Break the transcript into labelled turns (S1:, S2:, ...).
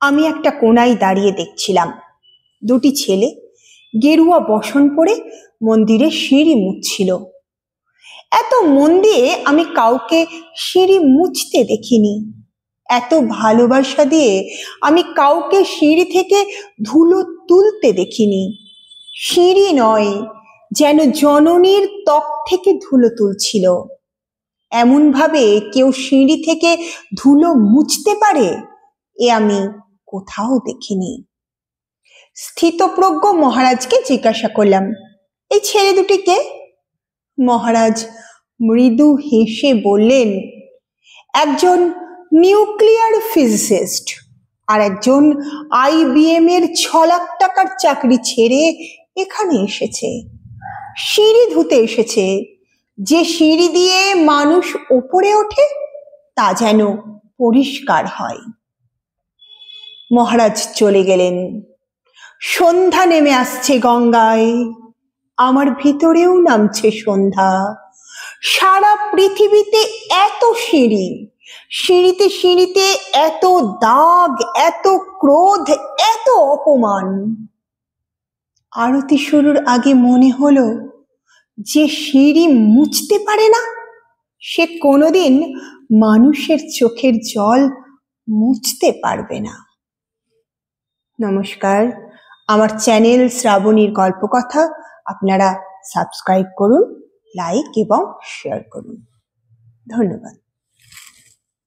S1: আমি একটা কোণায় দাঁড়িয়ে দেখছিলাম দুটি ছেলে গেরুয়া বসন পরে মন্দিরে সিঁড়ি মুছছিল। এত মন দিয়ে আমি কাউকে সিঁড়ি মুছতে দেখিনি। এত ভালোবাসা দিয়ে আমি কাউকে সিঁড়ি থেকে ধুলো তুলতে দেখিনি। সিঁড়ি নয়, যেন জননীর ত্বক থেকে ধুলো তুলছিল। এমন ভাবে কেউ সিঁড়ি থেকে ধুলো মুছতে পারে এ আমি কোথাও দেখিনি। স্থিতপ্রজ্ঞ মহারাজকে জিজ্ঞাসা করলাম, এই ছেলে দুটি কে? মহারাজ মৃদু হেসে বললেন, একজন নিউক্লিয়ার ফিজিসিস্ট আর একজন IBM এর 6 লাখ টাকার চাকরি ছেড়ে এখানে এসেছে। সিঁড়ি ধুতে এসেছে। যে সিঁড়ি দিয়ে মানুষ ওপরে ওঠে তা যেন পরিষ্কার হয়। মহারাজ চলে গেলেন। সন্ধ্যা নেমে আসছে গঙ্গায়, আমার ভিতরেও নামছে সন্ধ্যা। সারা পৃথিবীতে এত সিঁড়ি, সিঁড়িতে সিঁড়িতে এত দাগ, এত ক্রোধ, এত অপমান। আরতি শুরুর আগে মনে হলো, যে সিঁড়ি মুছতে পারে না সে কোনোদিন মানুষের চোখের জল মুছতে পারবে না। নমস্কার, আমার চ্যানেল শ্রাবণীর গল্পকথা আপনারা সাবস্ক্রাইব করুন, লাইক এবং শেয়ার করুন। ধন্যবাদ।